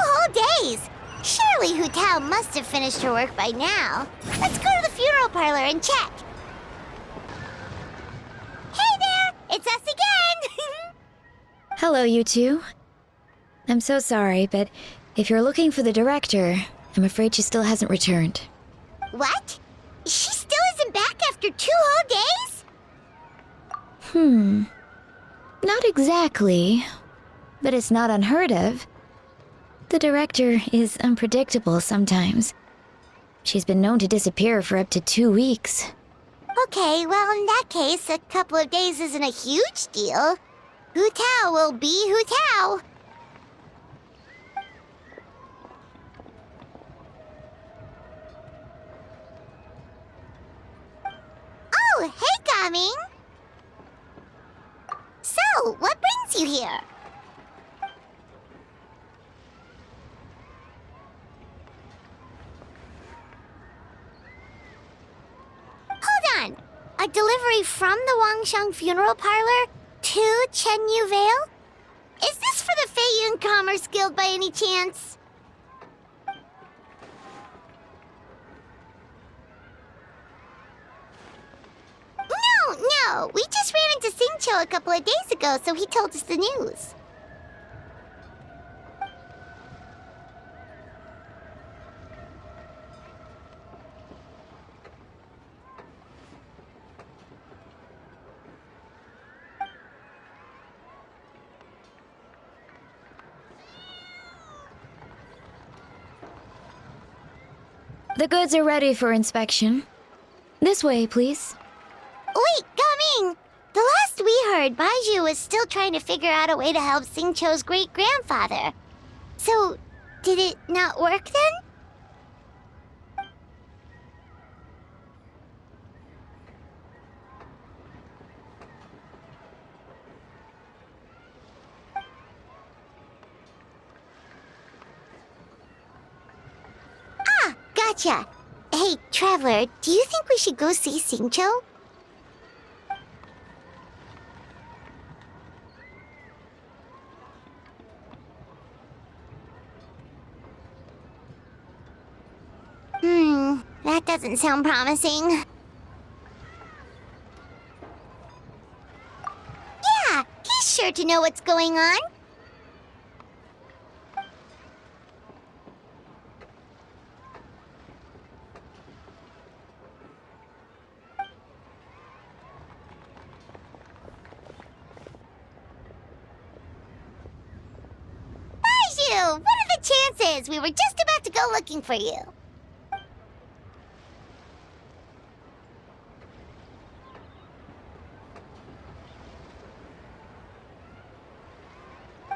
whole days! Surely Hu Tao must have finished her work by now. Let's go to the funeral parlor and check. Hey there! It's us again! Hello, you two. I'm so sorry, but if you're looking for the director, I'm afraid she still hasn't returned. What? She still isn't back after 2 whole days? Not exactly, but it's not unheard of. The director is unpredictable sometimes. She's been known to disappear for up to 2 weeks. Okay, well, in that case, a couple of days isn't a huge deal. Hu Tao will be Hu Tao. Oh, hey, Gaming! So, what brings you here? Hold on! A delivery from the Wangshang Funeral Parlor to Chenyu Vale? Is this for the Feiyun Commerce Guild by any chance? No, we just ran into Singcho a couple of days ago, so he told us the news. The goods are ready for inspection. This way, please. Wait, Gaming! The last we heard, Baiju was still trying to figure out a way to help Singcho's great-grandfather. So, did it not work then? Ah, gotcha. Hey, Traveler, do you think we should go see Singcho? That doesn't sound promising. Yeah, he's sure to know what's going on. Baiju, what are the chances? We were just about to go looking for you.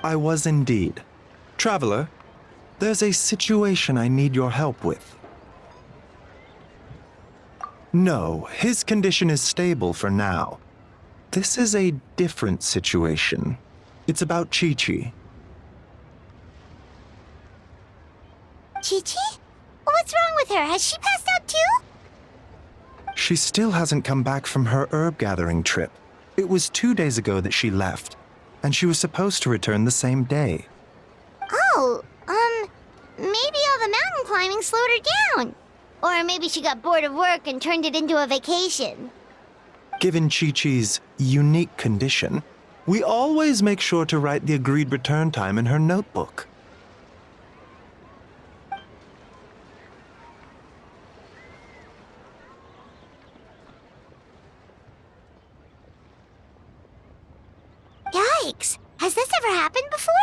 I was indeed. Traveler, there's a situation I need your help with. No, his condition is stable for now. This is a different situation. It's about Chi-Chi. Chi-Chi? What's wrong with her? Has she passed out too? She still hasn't come back from her herb gathering trip. It was 2 days ago that she left, and she was supposed to return the same day. Oh, maybe all the mountain climbing slowed her down. Or maybe she got bored of work and turned it into a vacation. Given Chi-Chi's unique condition, we always make sure to write the agreed return time in her notebook. Yikes! Has this ever happened before?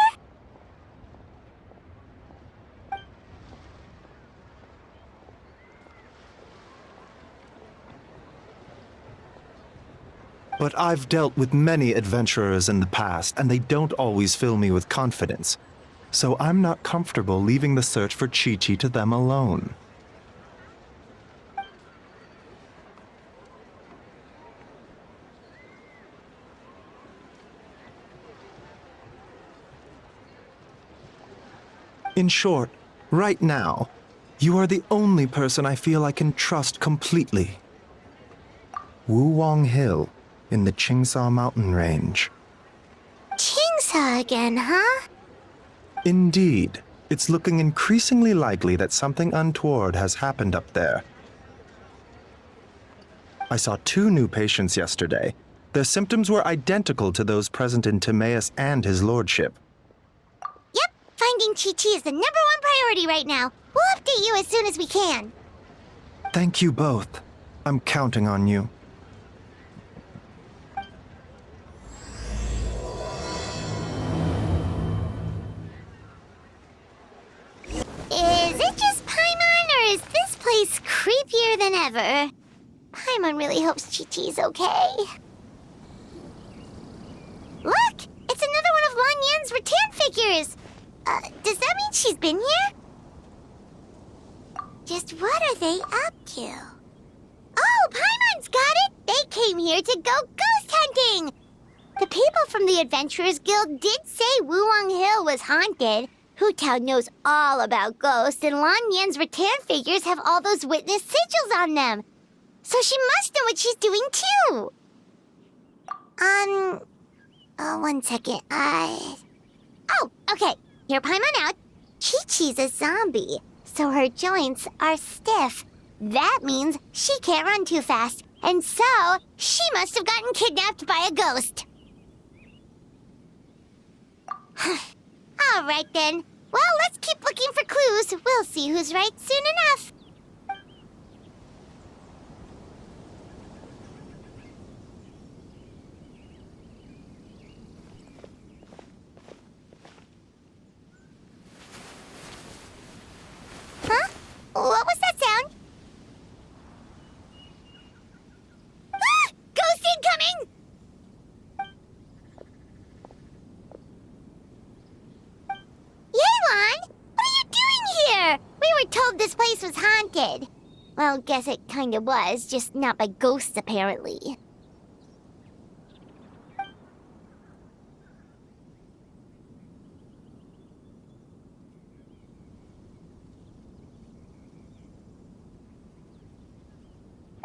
But I've dealt with many adventurers in the past, and they don't always fill me with confidence. So I'm not comfortable leaving the search for Chi-Chi to them alone. In short, right now, you are the only person I feel I can trust completely. Wuwang Hill, in the Qingsa mountain range. Qingsa again, huh? Indeed. It's looking increasingly likely that something untoward has happened up there. I saw 2 new patients yesterday. Their symptoms were identical to those present in Timaeus and his lordship. Yep, finding Chi-Chi is the #1 priority right now. We'll update you as soon as we can. Thank you both. I'm counting on you. Is it just Paimon, or is this place creepier than ever? Paimon really hopes Chi-Chi's okay. Look! It's another one of Lan Yan's rattan figures! Does that mean she's been here? Just what are they up to? Oh, Paimon's got it! They came here to go ghost hunting! The people from the Adventurers Guild did say Wuwang Hill was haunted. Hootown knows all about ghosts, and Lan Yan's rattan figures have all those witness sigils on them. So she must know what she's doing, too. One second. Oh, okay. Hear Paimon out. Chi-Chi's a zombie, so her joints are stiff. That means she can't run too fast, and so she must have gotten kidnapped by a ghost. All right, then. Well, let's keep looking for clues. We'll see who's right soon enough. Huh? What was that sound? Ah! Ghost incoming! Yelan! What are you doing here? We were told this place was haunted. Well, guess it kinda was, just not by ghosts, apparently.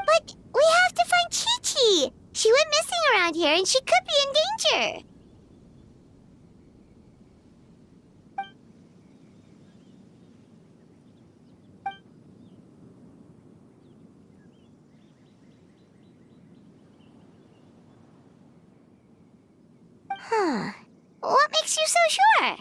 But we have to find Chi-Chi! She went missing around here and she could be in danger. Huh. What makes you so sure?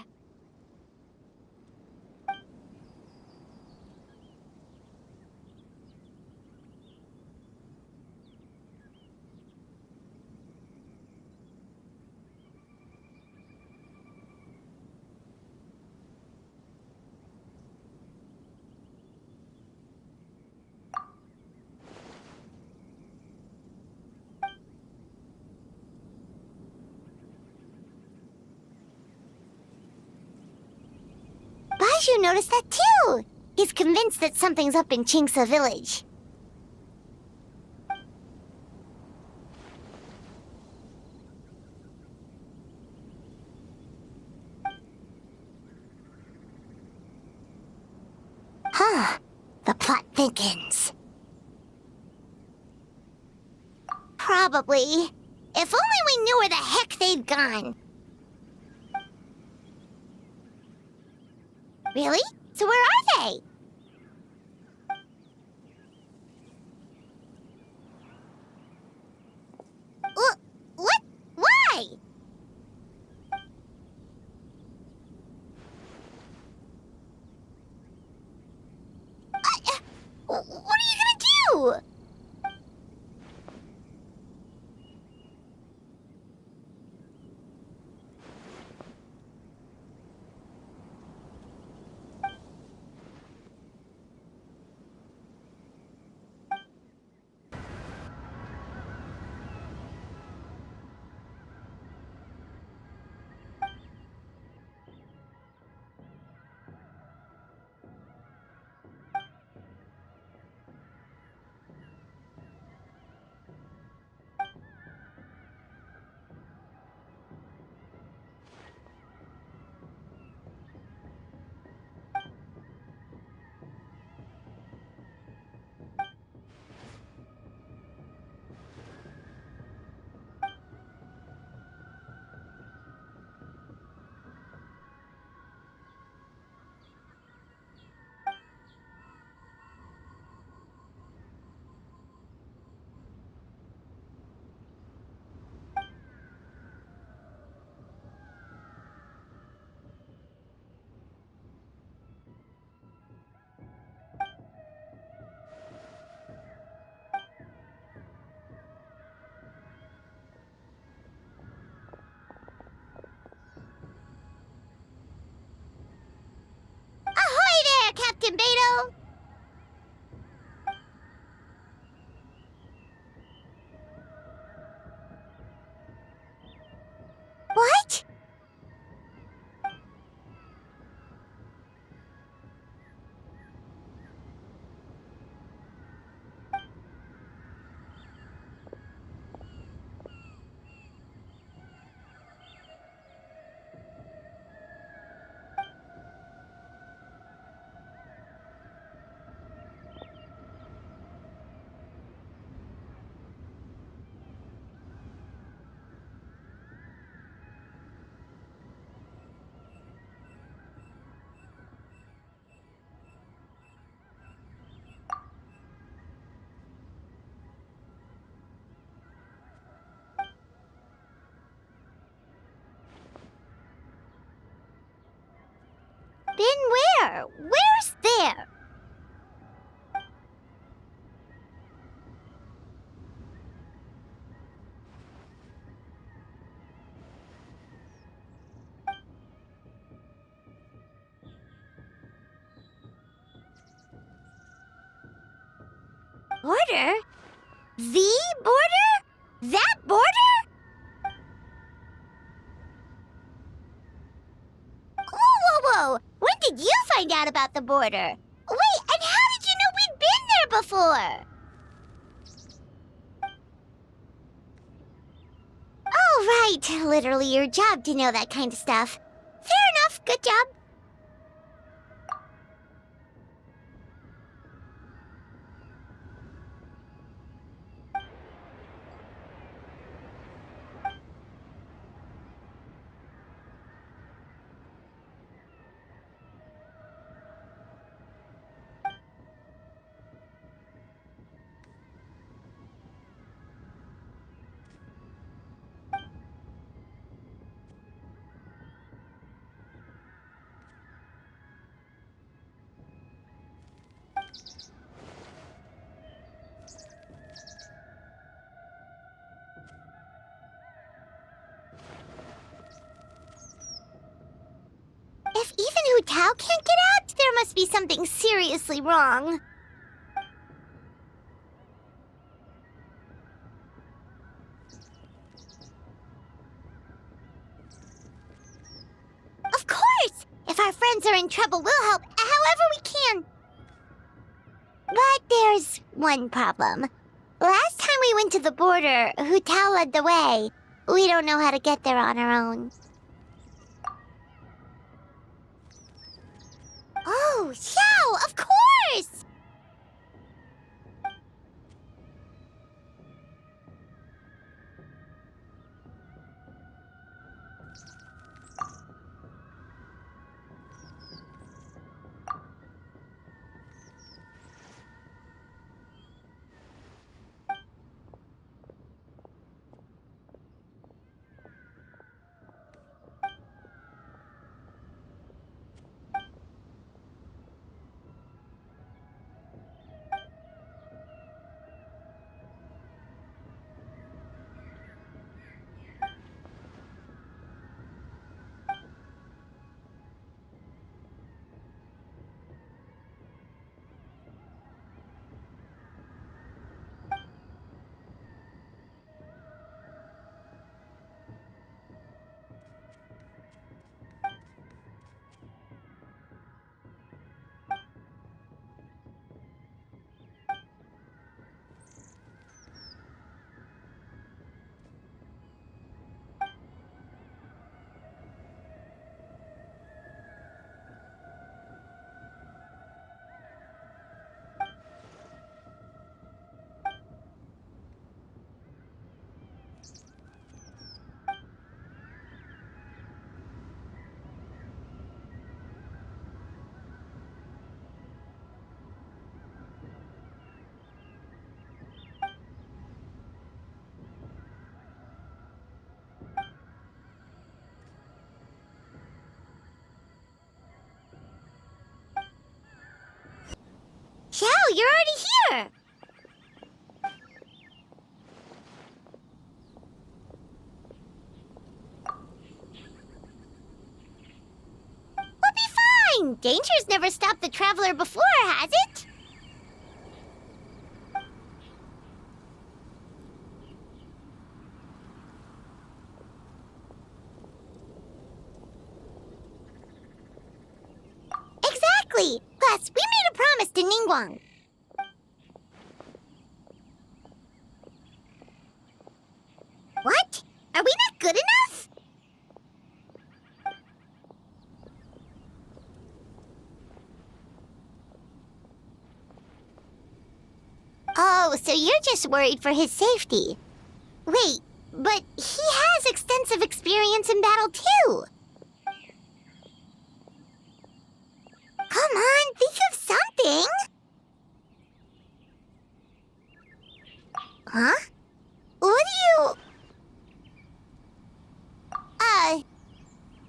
Baiju noticed that too. He's convinced that something's up in Chingsa village. Huh. The plot thickens. Probably. If only we knew where the heck they'd gone. Really? So where are they? What? Why? What are you gonna do? Captain Beto? What? Been where? Where's there? Border? The border? That border? Whoa! When did you find out about the border? Wait, and how did you know we'd been there before? Oh, right. Literally your job to know that kind of stuff. Fair enough. Good job. If even Hu Tao can't get out, there must be something seriously wrong. Of course! If our friends are in trouble, we'll help however we can. But there's one problem. Last time we went to the border, Hu Tao led the way. We don't know how to get there on our own. Oh, Xiao, of course! Danger's never stopped the traveler before, has it? Exactly! Plus, we made a promise to Ningguang. What? Are we not good enough? Oh, so you're just worried for his safety. Wait, but he has extensive experience in battle too. Come on, think of something. Huh? What do you...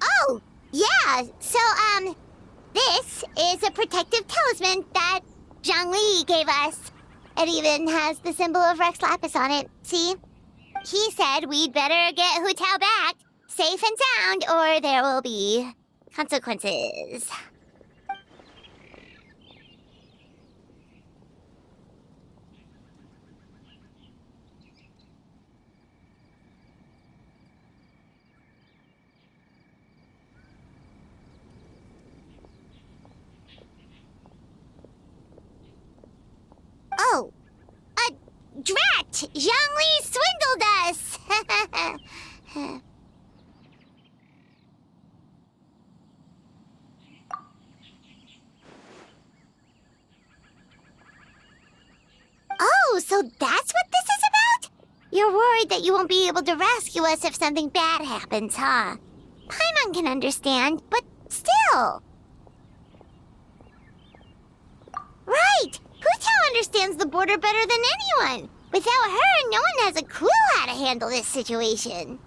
Oh, yeah, so, this is a protective talisman that Zhang gave us. It even has the symbol of Rex Lapis on it, see? He said we'd better get Hu Tao back, safe and sound, or there will be consequences. Oh, drat! Zhang swindled us! Oh, so that's what this is about? You're worried that you won't be able to rescue us if something bad happens, huh? Paimon can understand, but still. Right! Hu Tao understands the border better than anyone. Without her, no one has a clue how to handle this situation.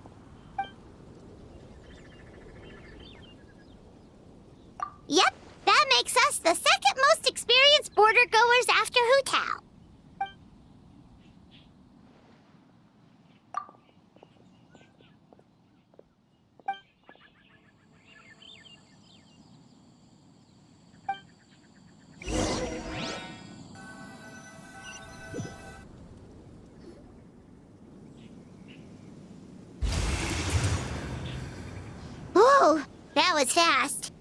Yep, that makes us the second most experienced border goers after Hu Tao. Whoa, that was fast.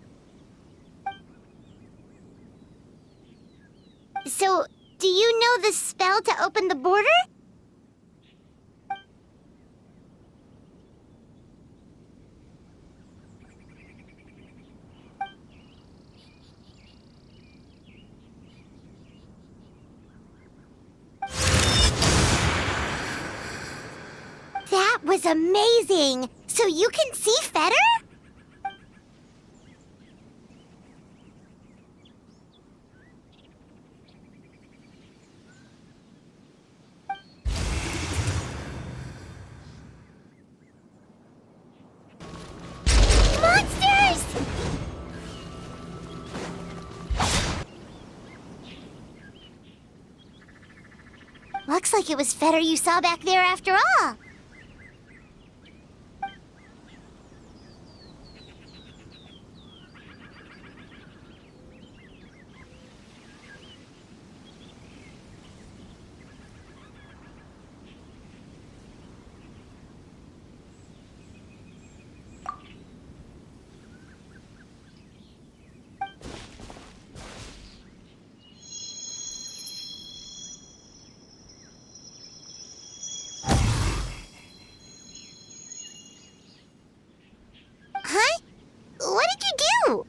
So, do you know the spell to open the border? That was amazing! So you can see Fetter? Monsters! Looks like it was Fetter you saw back there after all. Huh? What did you do?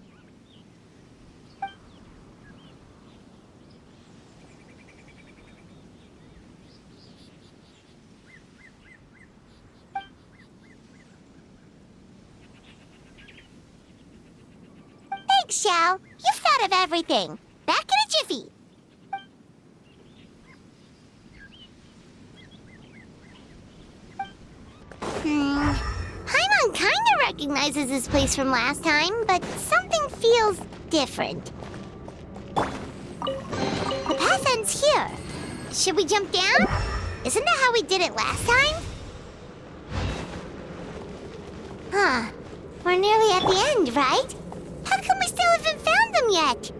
Thanks, Xiao. You've thought of everything. Back in a jiffy. Paimon kinda recognizes this place from last time, but something feels different. The path ends here. Should we jump down? Isn't that how we did it last time? Huh. We're nearly at the end, right? How come we still haven't found the them yet.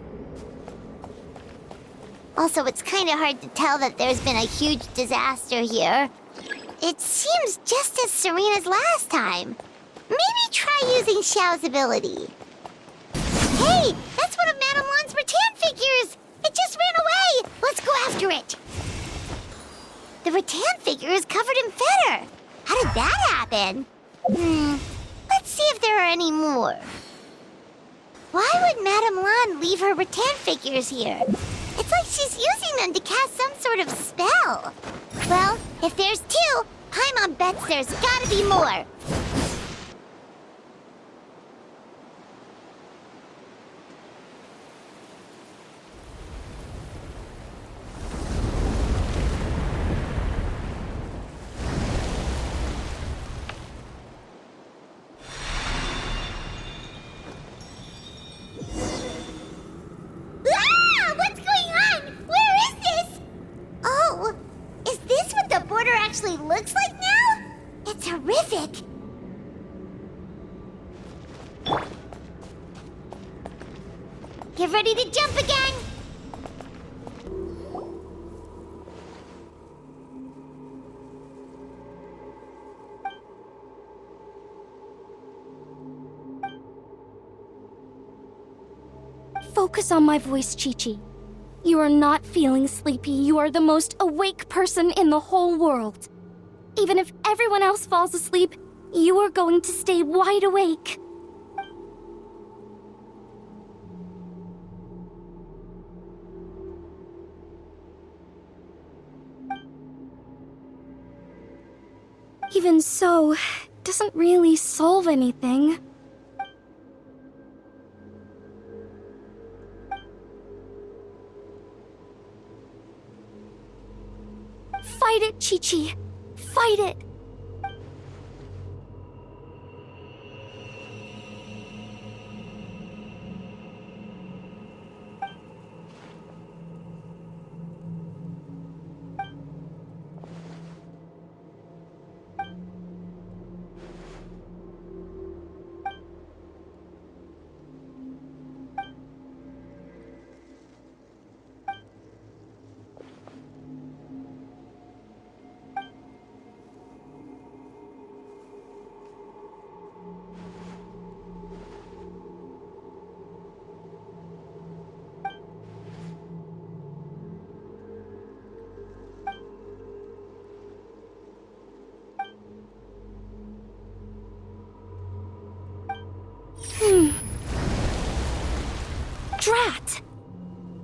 Also, it's kind of hard to tell that there's been a huge disaster here. It seems just as serene as last time. Maybe try using Xiao's ability. Hey, that's one of Madame Lan's rattan figures! It just ran away! Let's go after it! The rattan figure is covered in feather. How did that happen? Let's see if there are any more. Why would Madame Lan leave her rattan figures here? It's like she's using them to cast some sort of spell. Well, if there's two, Paimon bets there's gotta be more. Actually looks like now? It's horrific. Get ready to jump again. Focus on my voice, Chi-Chi. You are not feeling sleepy. You are the most awake person in the whole world. Even if everyone else falls asleep, you are going to stay wide awake. Even so, it doesn't really solve anything. Fight it, Chi-Chi. Fight it. Drat!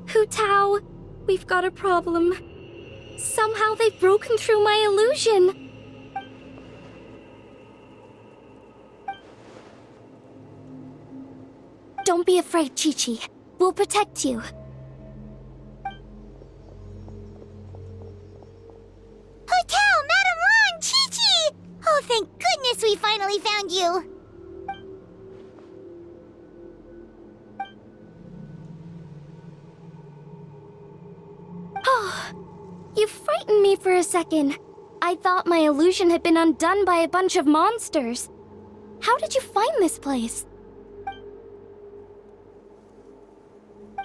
Hu Tao, we've got a problem. Somehow they've broken through my illusion. Don't be afraid, Chi-Chi. We'll protect you. Hotel, Madame Lan, Chi-Chi! Oh, thank goodness we finally found you. You frightened me for a second. I thought my illusion had been undone by a bunch of monsters. How did you find this place?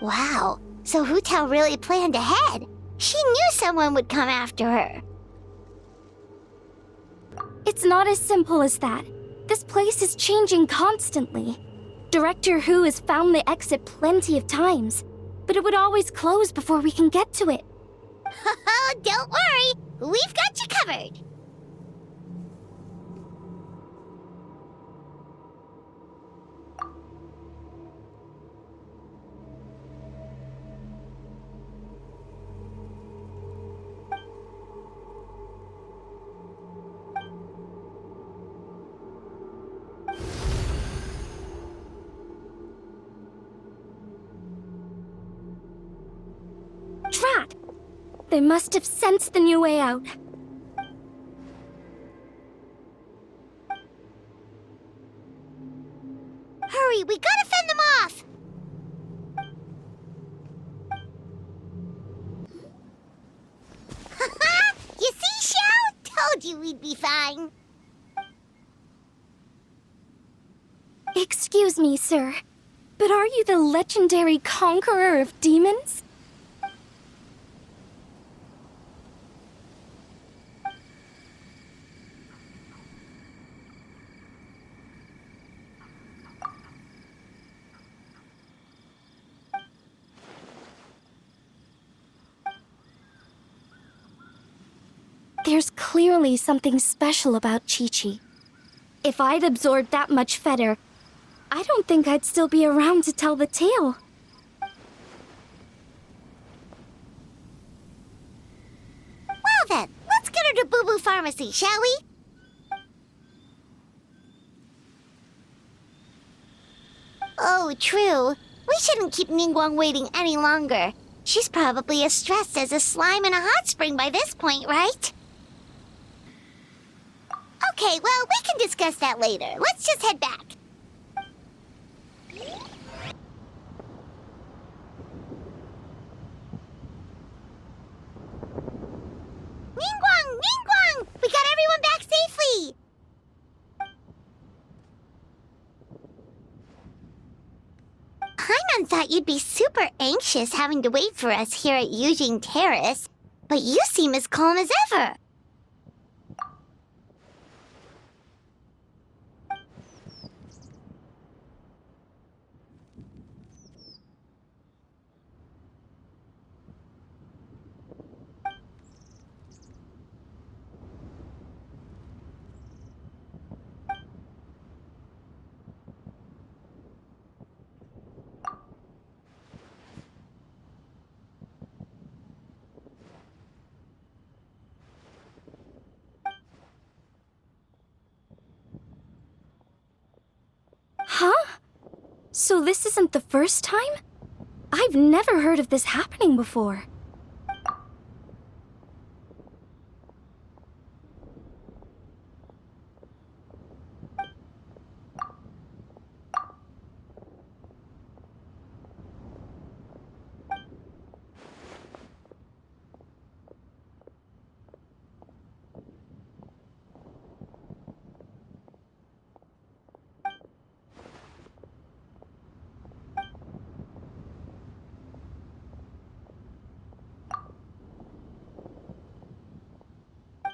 Wow, so Hu Tao really planned ahead. She knew someone would come after her. It's not as simple as that. This place is changing constantly. Director Hu has found the exit plenty of times, but it would always close before we can get to it. Don't worry, we've got you covered. Drat! They must have sensed the new way out. Hurry, we gotta fend them off! You see, Xiao? Told you we'd be fine. Excuse me, sir. But are you the legendary conqueror of demons? There's clearly something special about Chi-Chi. If I'd absorbed that much fetter, I don't think I'd still be around to tell the tale. Well then, let's get her to Boo Boo Pharmacy, shall we? Oh, true. We shouldn't keep Ningguang waiting any longer. She's probably as stressed as a slime in a hot spring by this point, right? Okay, well, we can discuss that later. Let's just head back. Ningguang! Ningguang! We got everyone back safely! Paimon thought you'd be super anxious having to wait for us here at Yujing Terrace, but you seem as calm as ever. Huh? So this isn't the first time? I've never heard of this happening before.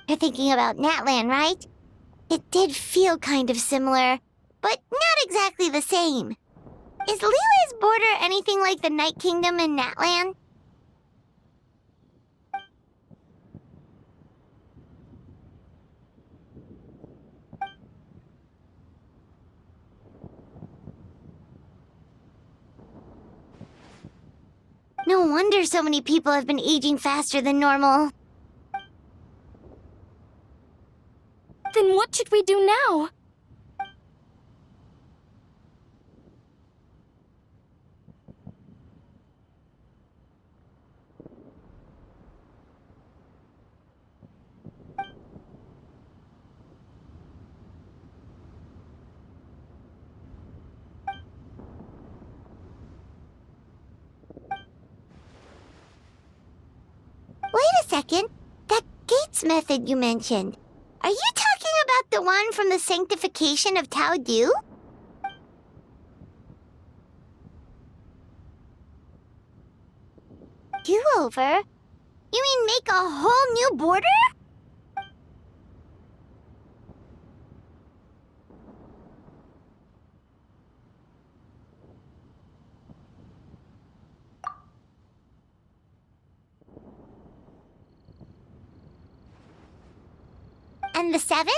You're thinking about Natlan, right? It did feel kind of similar, but not exactly the same. Is Lily's border anything like the Night Kingdom in Natlan? No wonder so many people have been aging faster than normal. Then what should we do now? Wait a second. That Gates method you mentioned. Are you talking about the one from the sanctification of Tao Du? Do-over? You mean make a whole new border? And the 7?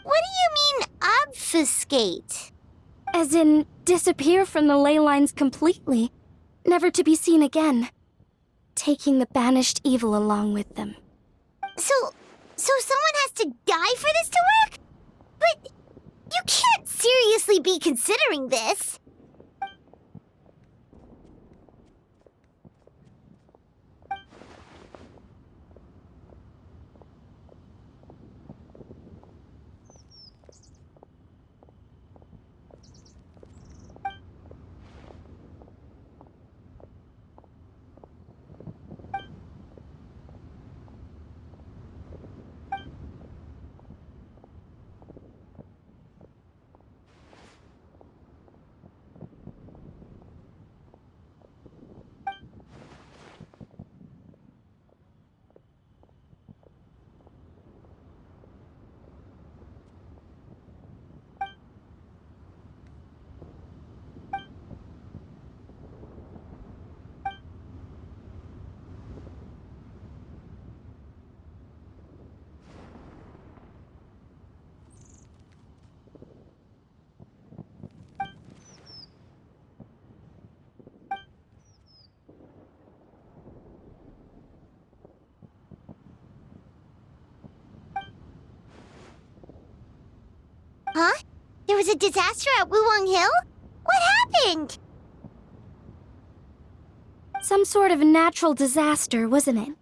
What do you mean, obfuscate? As in, disappear from the ley lines completely, never to be seen again, taking the banished evil along with them. So someone has to die for this to work? But you can't seriously be considering this. Huh? There was a disaster at Wuwang Hill? What happened? Some sort of natural disaster, wasn't it?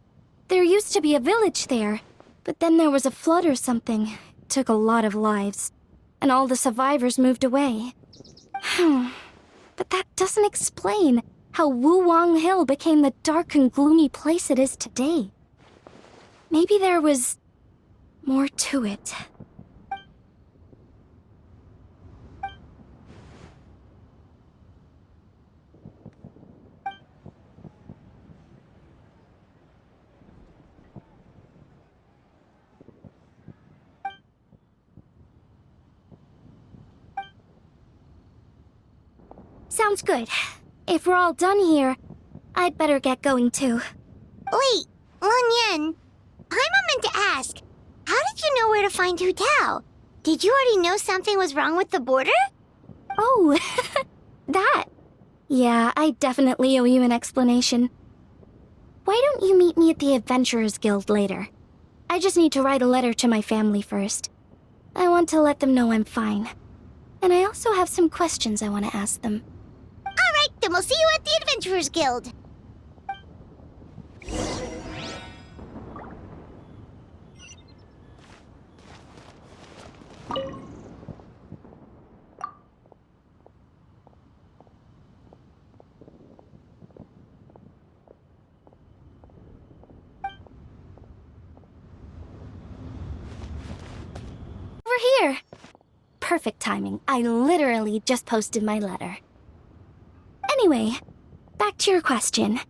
There used to be a village there, but then there was a flood or something. It took a lot of lives, and all the survivors moved away. But that doesn't explain how Wuwang Hill became the dark and gloomy place it is today. Maybe there was more to it. Sounds good. If we're all done here, I'd better get going too. Wait, Long Yan. Paimon meant to ask, how did you know where to find Hu Tao? Did you already know something was wrong with the border? Oh, that. Yeah, I definitely owe you an explanation. Why don't you meet me at the Adventurers Guild later? I just need to write a letter to my family first. I want to let them know I'm fine. And I also have some questions I want to ask them. All right, then we'll see you at the Adventurers Guild. Over here! Perfect timing. I literally just posted my letter. Anyway, back to your question.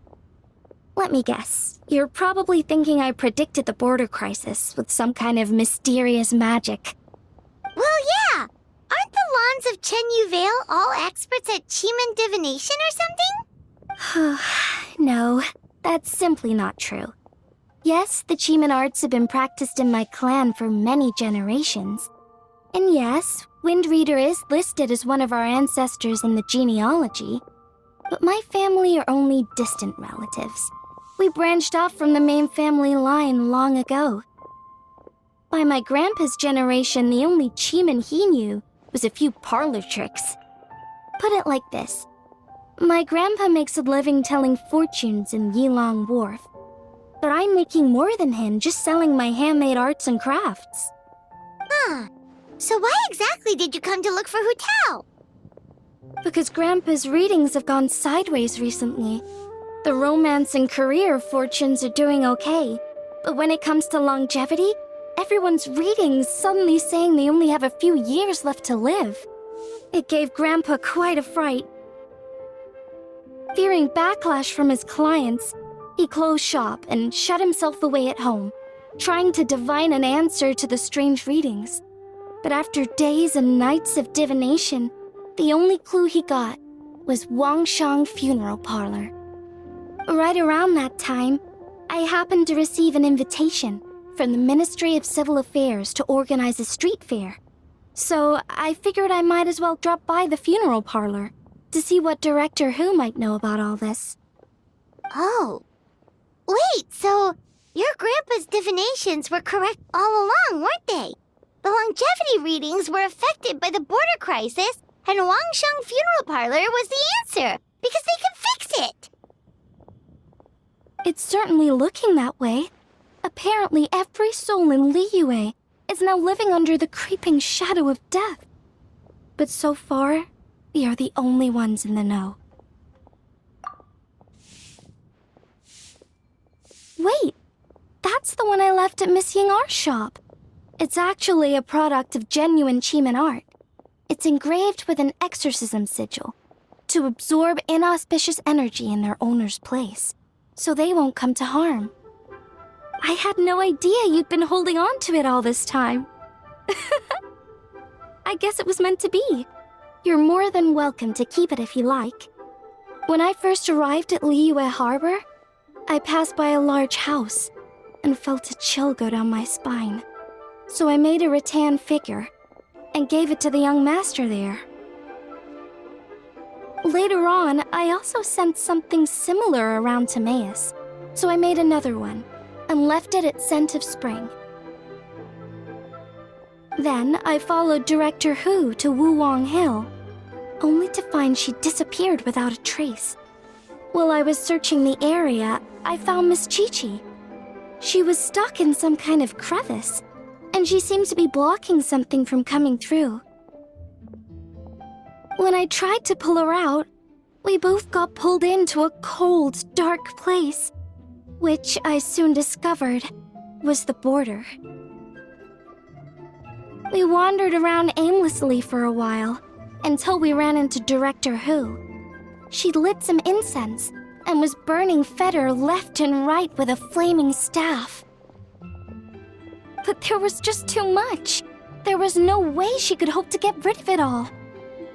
Let me guess. You're probably thinking I predicted the border crisis with some kind of mysterious magic. Well, yeah. Aren't the Lawns of Chen Yu Vale all experts at Chiman divination or something? No, that's simply not true. Yes, the Chiman arts have been practiced in my clan for many generations. And yes, Wind Reader is listed as one of our ancestors in the genealogy. But my family are only distant relatives. We branched off from the main family line long ago. By my grandpa's generation, the only Chiman he knew was a few parlor tricks. Put it like this. My grandpa makes a living telling fortunes in Yilong Wharf. But I'm making more than him just selling my handmade arts and crafts. Huh. So why exactly did you come to look for Hu Tao? Because Grandpa's readings have gone sideways recently. The romance and career fortunes are doing okay. But when it comes to longevity, everyone's readings suddenly saying they only have a few years left to live. It gave Grandpa quite a fright. Fearing backlash from his clients, he closed shop and shut himself away at home, trying to divine an answer to the strange readings. But after days and nights of divination, the only clue he got was Wangshang Funeral Parlor. Right around that time, I happened to receive an invitation from the Ministry of Civil Affairs to organize a street fair. So I figured I might as well drop by the funeral parlor to see what Director Hu might know about all this. Oh. Wait, so your grandpa's divinations were correct all along, weren't they? The longevity readings were affected by the border crisis, and Wangsheng Funeral Parlor was the answer, because they can fix it! It's certainly looking that way. Apparently every soul in Liyue is now living under the creeping shadow of death. But so far, we are the only ones in the know. Wait, that's the one I left at Miss Yingar's shop. It's actually a product of genuine Chiman art. It's engraved with an exorcism sigil to absorb inauspicious energy in their owner's place, so they won't come to harm. I had no idea you'd been holding on to it all this time. I guess it was meant to be. You're more than welcome to keep it if you like. When I first arrived at Liyue Harbor, I passed by a large house and felt a chill go down my spine. So I made a rattan figure and gave it to the young master there. Later on, I also sensed something similar around Timaeus, so I made another one and left it at Scent of Spring. Then I followed Director Hu to Wuwang Hill, only to find she disappeared without a trace. While I was searching the area, I found Miss Chi-Chi. She was stuck in some kind of crevice, and she seemed to be blocking something from coming through. When I tried to pull her out, we both got pulled into a cold, dark place, which I soon discovered was the border. We wandered around aimlessly for a while, until we ran into Director Hu. She'd lit some incense and was burning Feder left and right with a flaming staff. But there was just too much. There was no way she could hope to get rid of it all.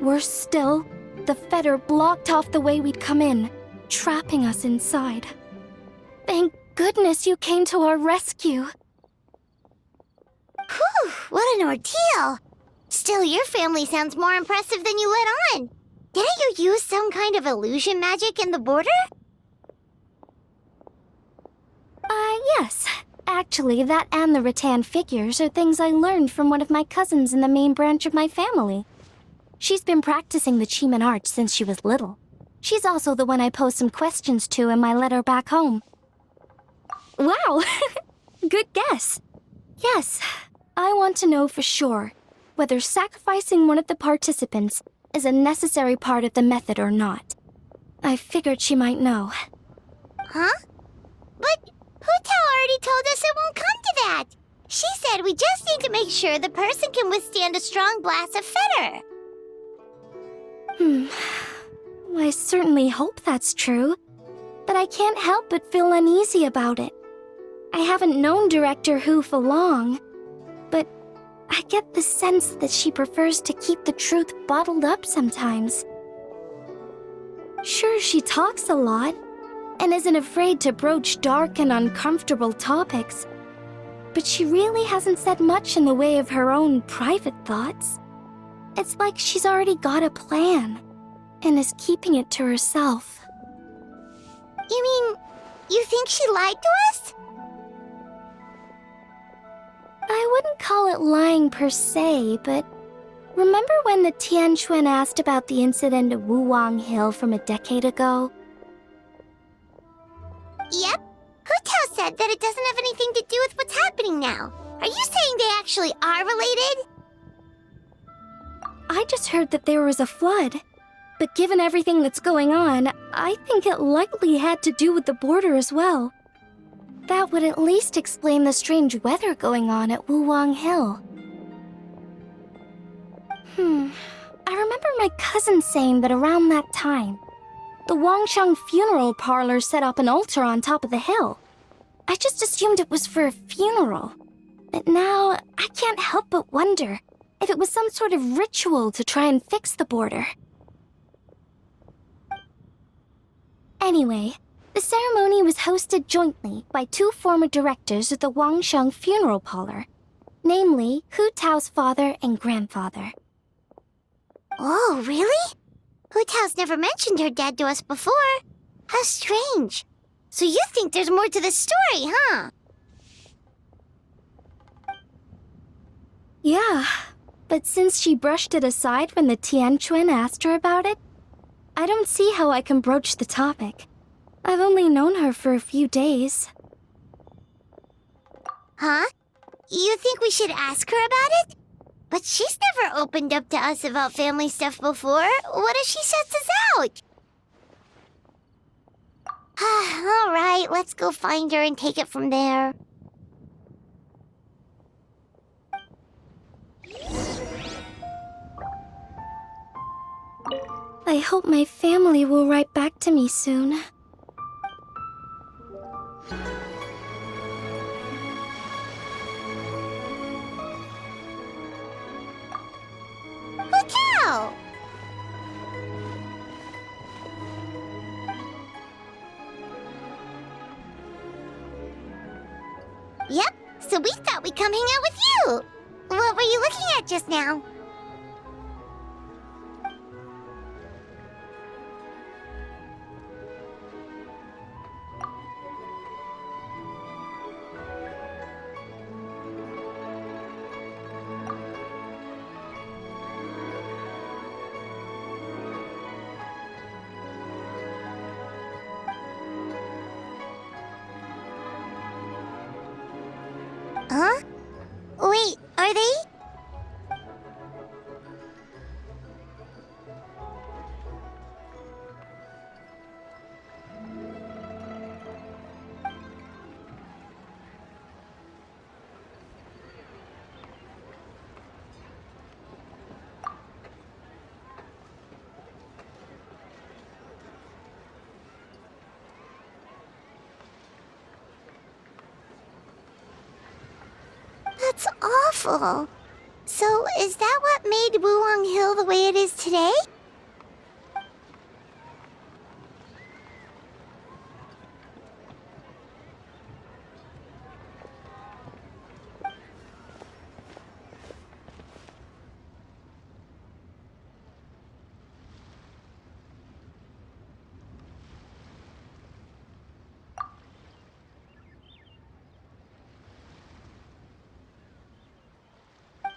Worse still, the Feder blocked off the way we'd come in, trapping us inside. Thank goodness you came to our rescue. Whew, what an ordeal! Still, your family sounds more impressive than you let on. Didn't you use some kind of illusion magic in the border? Yes. Actually, that and the rattan figures are things I learned from one of my cousins in the main branch of my family. She's been practicing the Chiman art since she was little. She's also the one I posed some questions to in my letter back home. Wow! Good guess. Yes, I want to know for sure whether sacrificing one of the participants is a necessary part of the method or not. I figured she might know. Huh? But Hu Tao already told us it won't come to that. She said we just need to make sure the person can withstand a strong blast of Feder. I certainly hope that's true, but I can't help but feel uneasy about it. I haven't known Director Hu for long, but I get the sense that she prefers to keep the truth bottled up sometimes. Sure, she talks a lot, and isn't afraid to broach dark and uncomfortable topics, but she really hasn't said much in the way of her own private thoughts. It's like she's already got a plan, and is keeping it to herself. You mean, you think she lied to us? I wouldn't call it lying per se, but remember when the Tianquan asked about the incident at Wuwang Hill from a decade ago? Yep. Hu Tao said that it doesn't have anything to do with what's happening now. Are you saying they actually are related? I just heard that there was a flood, but given everything that's going on, I think it likely had to do with the border as well. That would at least explain the strange weather going on at Wuwang Hill. I remember my cousin saying that around that time, the Wangsheng funeral parlor set up an altar on top of the hill. I just assumed it was for a funeral. But now, I can't help but wonder if it was some sort of ritual to try and fix the border. Anyway, the ceremony was hosted jointly by two former directors of the Wangsheng funeral parlor, namely Hu Tao's father and grandfather. Oh, really? Hu Tao's never mentioned her dad to us before. How strange. So you think there's more to this story, huh? Yeah, but since she brushed it aside when the Tianquan asked her about it, I don't see how I can broach the topic. I've only known her for a few days. Huh? You think we should ask her about it? But she's never opened up to us about family stuff before. What if she shuts us out? All right, let's go find her and take it from there. I hope my family will write back to me soon. Hu Tao! Yep, so we thought we'd come hang out with you. What were you looking at just now? Huh? Wait, are they? That's awful. So, is that what made Wuong Hill the way it is today?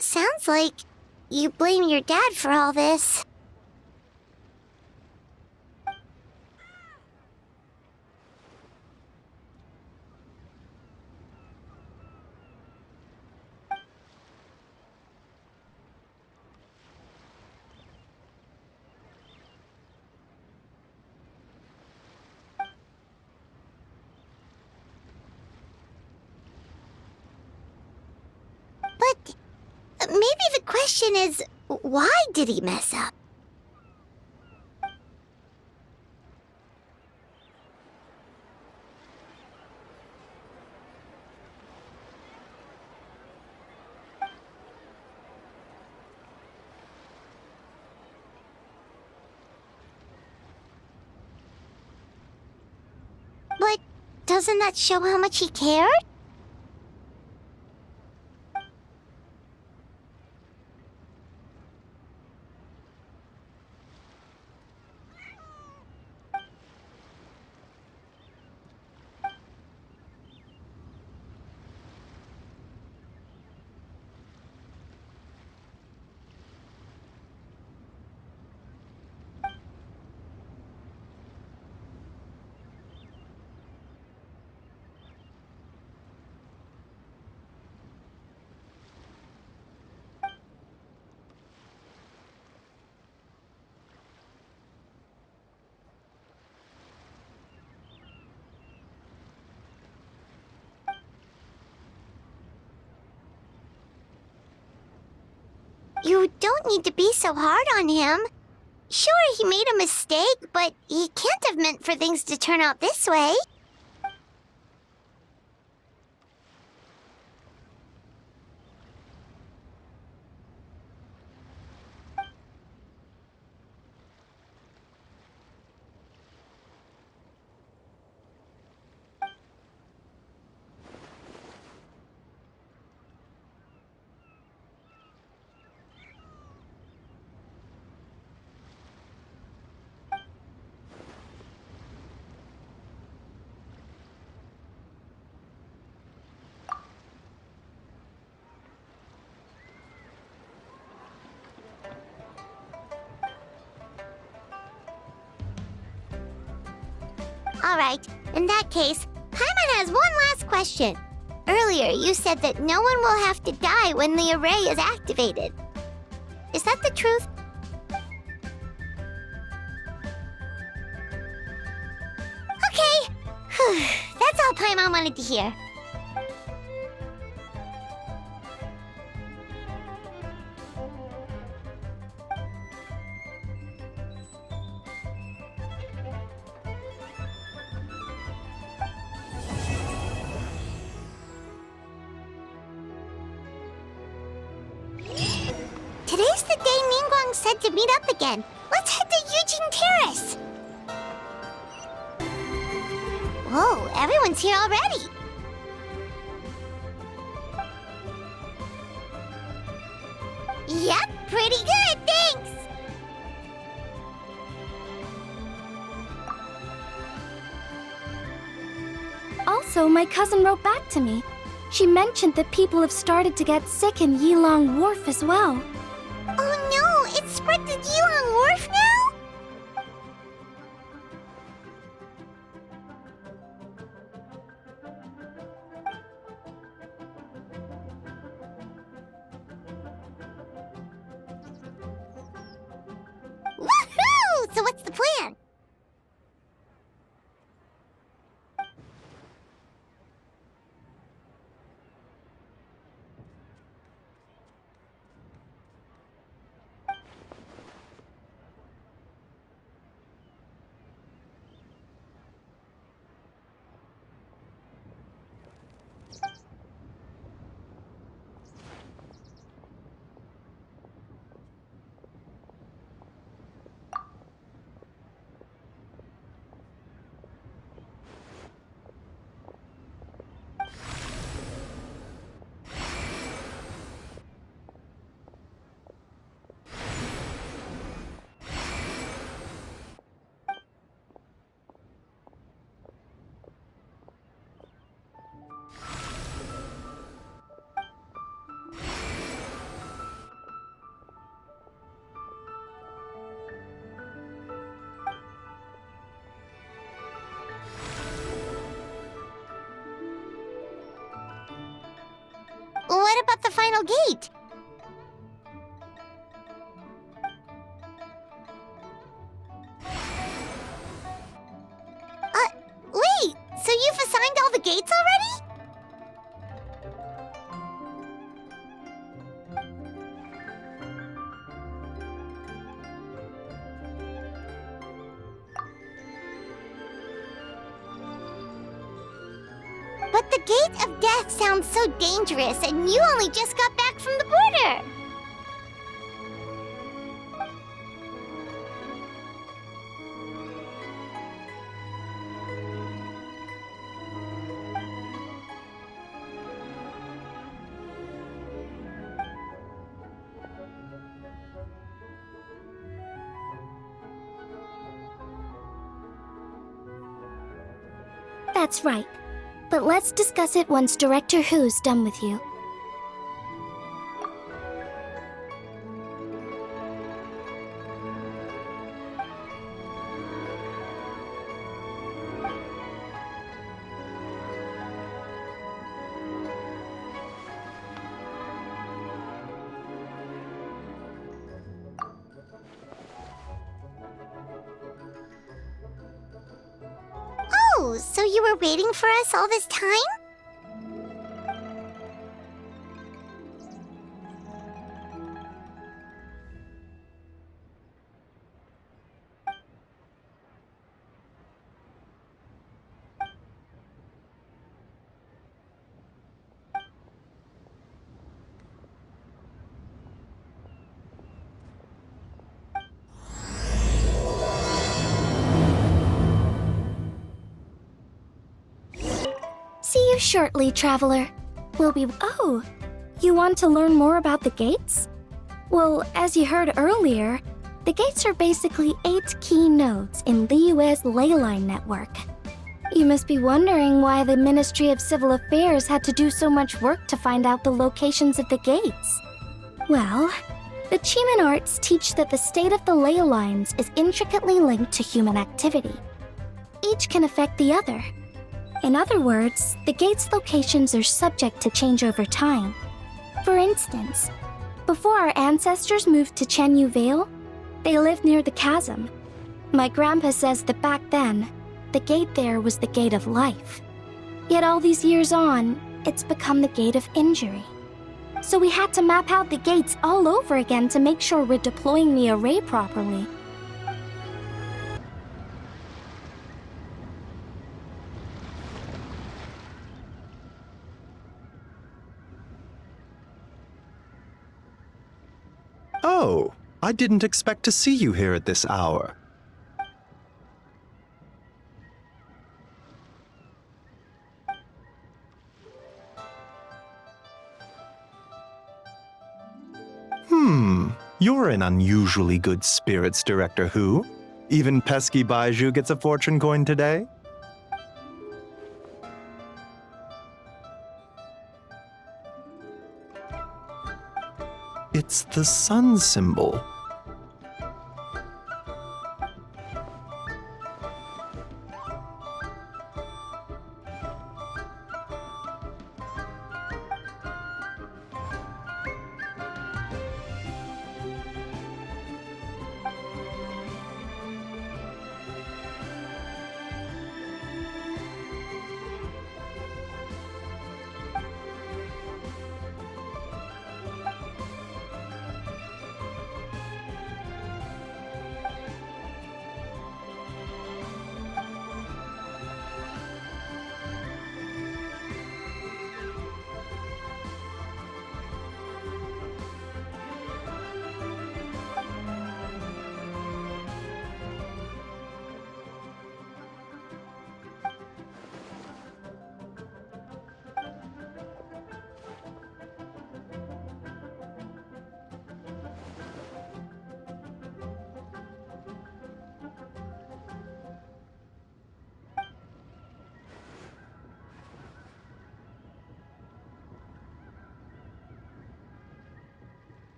Sounds like you blame your dad for all this. But maybe the question is, why did he mess up? But doesn't that show how much he cared? You don't need to be so hard on him. Sure, he made a mistake, but he can't have meant for things to turn out this way. Alright, in that case, Paimon has one last question. Earlier, you said that no one will have to die when the array is activated. Is that the truth? Okay! That's all Paimon wanted to hear. Today's the day Ningguang said to meet up again. Let's head to Eugene Terrace! Whoa, everyone's here already! Yep, pretty good, thanks! Also, my cousin wrote back to me. She mentioned that people have started to get sick in Yilong Wharf as well. Oh no, it's spread to Yilong Wharf now? So what's the plan? What about the final gate? Wait, so you've assigned all the gates already? But the Gate of Death sounds so dangerous, and you only just got back from the border. That's right. But let's discuss it once Director Who's done with you. Oh, so you were waiting for us all this time? See you shortly, Traveler. We'll be... Oh, you want to learn more about the gates? Well, as you heard earlier, the gates are basically 8 key nodes in Liyue's ley line network. You must be wondering why the Ministry of Civil Affairs had to do so much work to find out the locations of the gates. Well, the Chiman arts teach that the state of the ley lines is intricately linked to human activity. Each can affect the other. In other words, the gate's locations are subject to change over time. For instance, before our ancestors moved to Chenyu Vale, they lived near the chasm. My grandpa says that back then, the gate there was the gate of life. Yet all these years on, it's become the gate of injury. So we had to map out the gates all over again to make sure we're deploying the array properly. Oh, I didn't expect to see you here at this hour. You're in unusually good spirits, Director Who. Even pesky Baiju gets a fortune coin today? It's the sun symbol.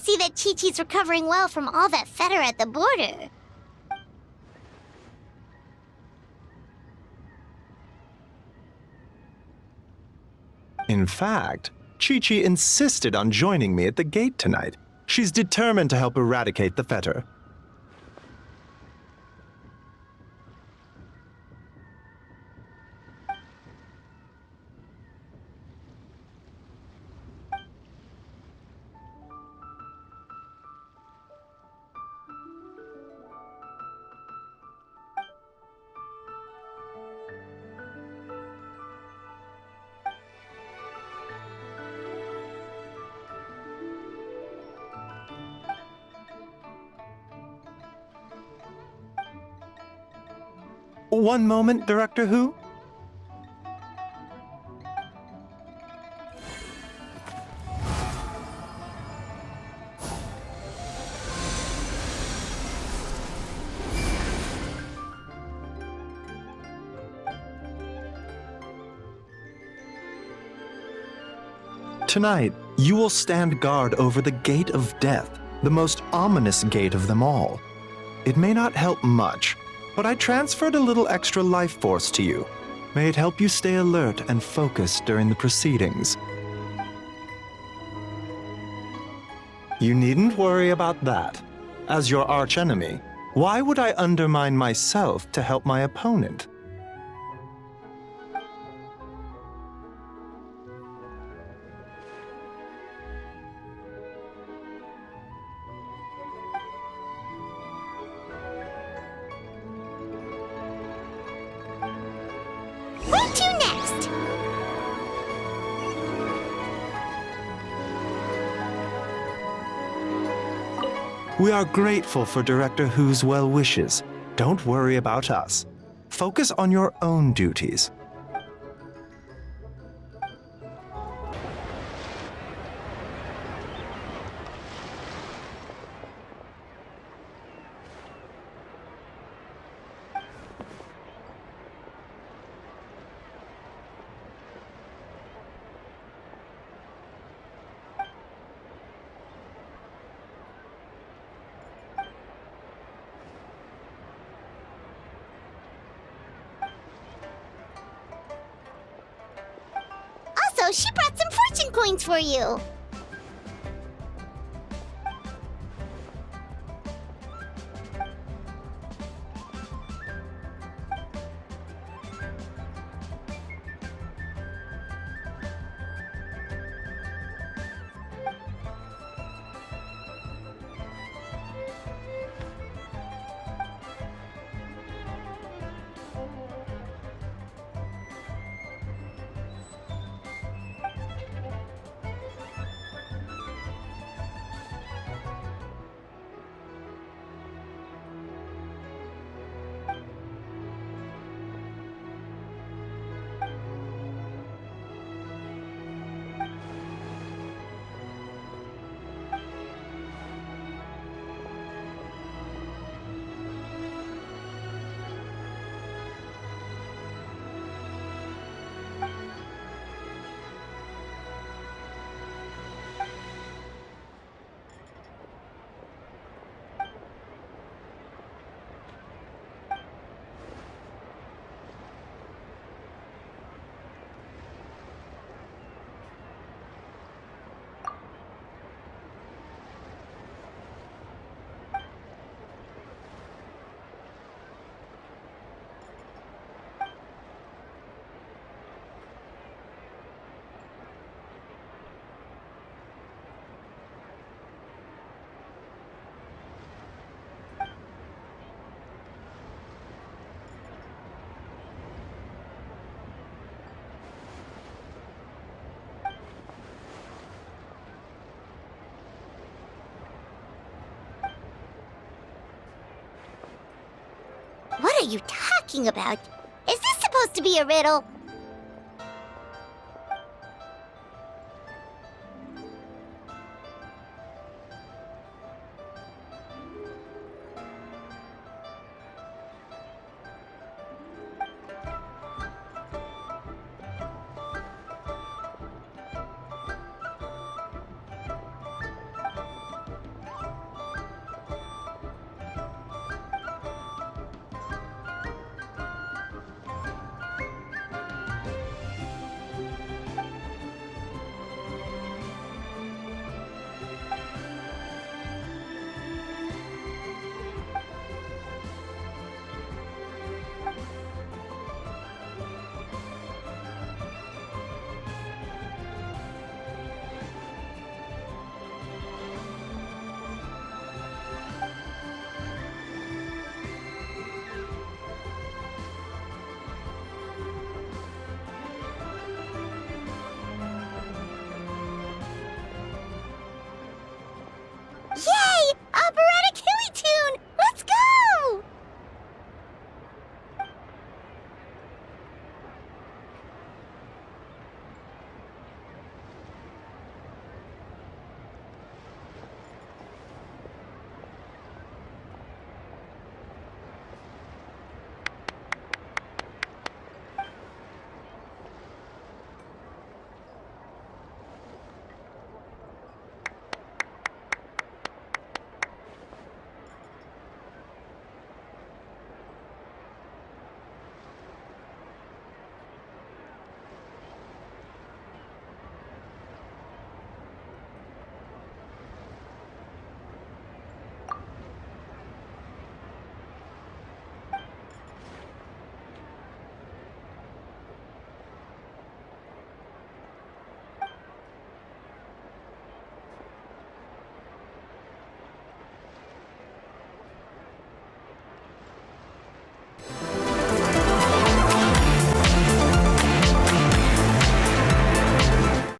see that Chi-Chi's recovering well from all that fetter at the border. In fact, Chi-Chi insisted on joining me at the gate tonight. She's determined to help eradicate the fetter. One moment, Director Who. Tonight, you will stand guard over the Gate of Death, the most ominous gate of them all. It may not help much, but I transferred a little extra life force to you. May it help you stay alert and focused during the proceedings. You needn't worry about that. As your archenemy, why would I undermine myself to help my opponent? Where to next? We are grateful for Director Who's well wishes. Don't worry about us. Focus on your own duties. Also, she brought some fortune coins for you. What are you talking about? Is this supposed to be a riddle?